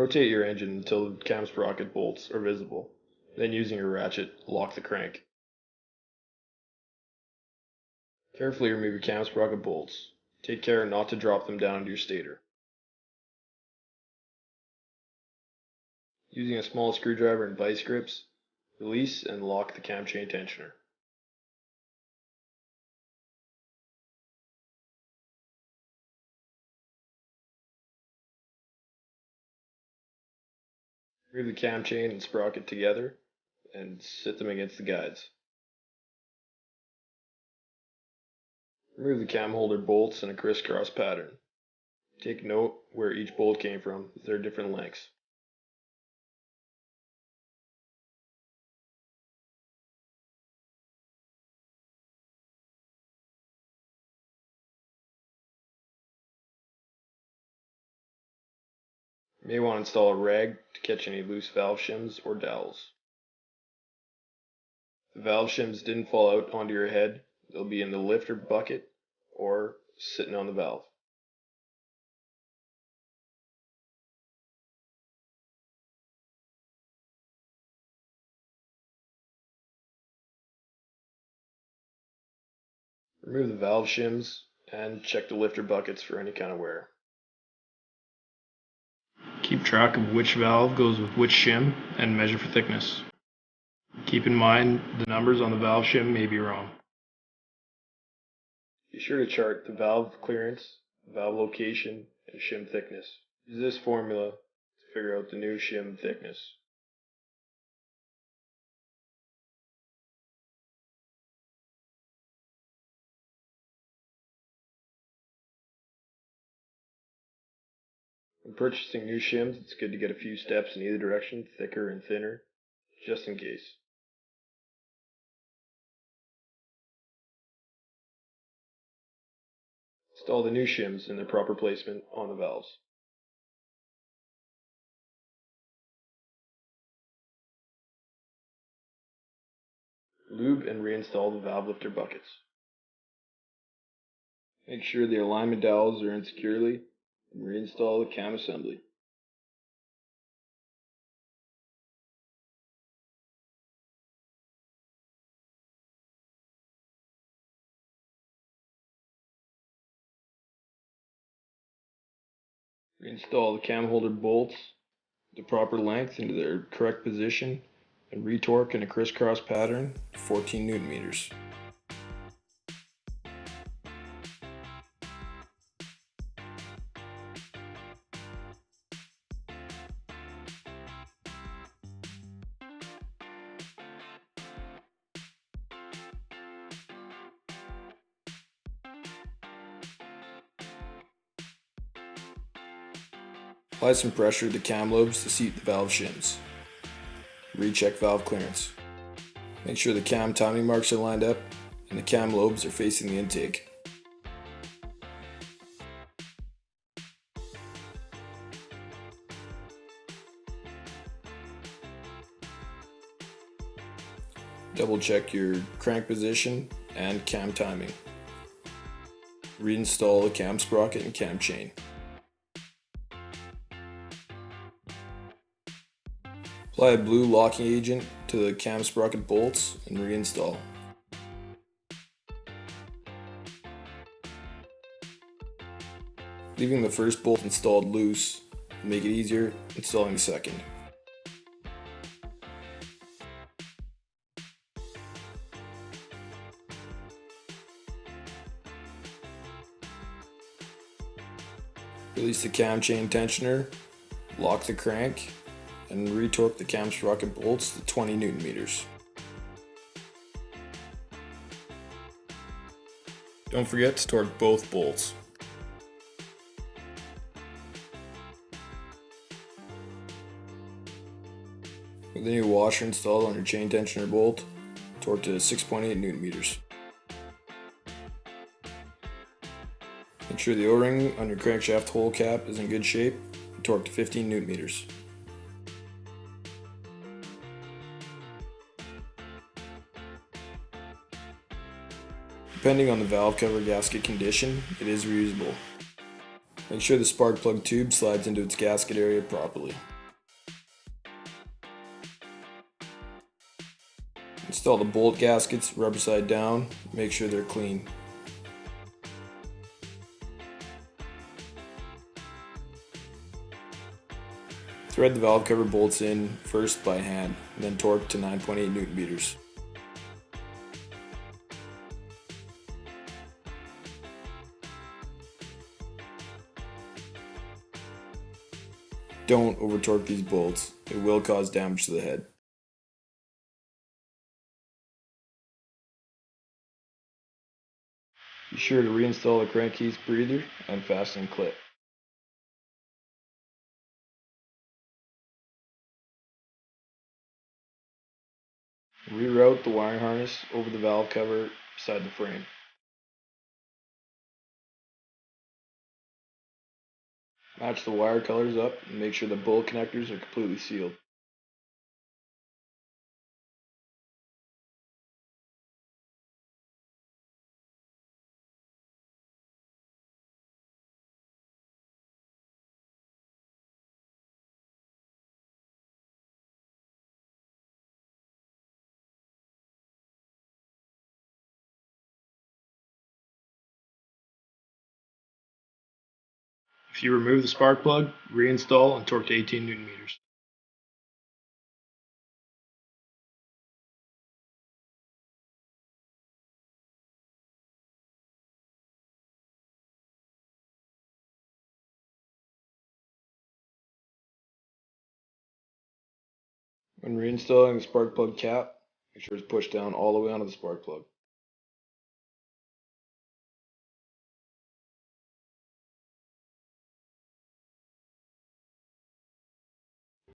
Rotate your engine until the cam sprocket bolts are visible. Then using your ratchet, lock the crank. Carefully remove your cam sprocket bolts. Take care not to drop them down into your stator. Using a small screwdriver and vice grips, release and lock the cam chain tensioner. Remove the cam chain and sprocket together and sit them against the guides. Remove the cam holder bolts in a crisscross pattern. Take note where each bolt came from, as there are different lengths. You may want to install a rag to catch any loose valve shims or dowels. If the valve shims didn't fall out onto your head, they'll be in the lifter bucket or sitting on the valve. Remove the valve shims and check the lifter buckets for any kind of wear. Keep track of which valve goes with which shim and measure for thickness. Keep in mind the numbers on the valve shim may be wrong. Be sure to chart the valve clearance, valve location, and shim thickness. Use this formula to figure out the new shim thickness. When purchasing new shims, it's good to get a few steps in either direction, thicker and thinner, just in case. Install the new shims in their proper placement on the valves. Lube and reinstall the valve lifter buckets. Make sure the alignment dowels are in securely and reinstall the cam assembly. Reinstall the cam holder bolts the proper length into their correct position and retorque in a crisscross pattern 14 Newton meters. Apply some pressure to the cam lobes to seat the valve shims. Recheck valve clearance. Make sure the cam timing marks are lined up and the cam lobes are facing the intake. Double check your crank position and cam timing. Reinstall the cam sprocket and cam chain. Apply a blue locking agent to the cam sprocket bolts and reinstall. Leaving the first bolt installed loose will make it easier installing the second. Release the cam chain tensioner, lock the crank, and retorque the cam sprocket bolts to 20 Newton meters. Don't forget to torque both bolts. With the new washer installed on your chain tensioner bolt, torque to 6.8 Newton meters. Make sure the O-ring on your crankshaft hole cap is in good shape and torque to 15 Newton meters. Depending on the valve cover gasket condition, it is reusable. Make sure the spark plug tube slides into its gasket area properly. Install the bolt gaskets rubber side down, make sure they're clean. Thread the valve cover bolts in first by hand, and then torque to 9.8 Newton meters. Don't over torque these bolts, it will cause damage to the head. Be sure to reinstall the crankcase breather and fasten clip. Reroute the wiring harness over the valve cover beside the frame. Match the wire colors up and make sure the bolt connectors are completely sealed. If you remove the spark plug, reinstall and torque to 18 Newton meters. When reinstalling the spark plug cap, make sure it's pushed down all the way onto the spark plug.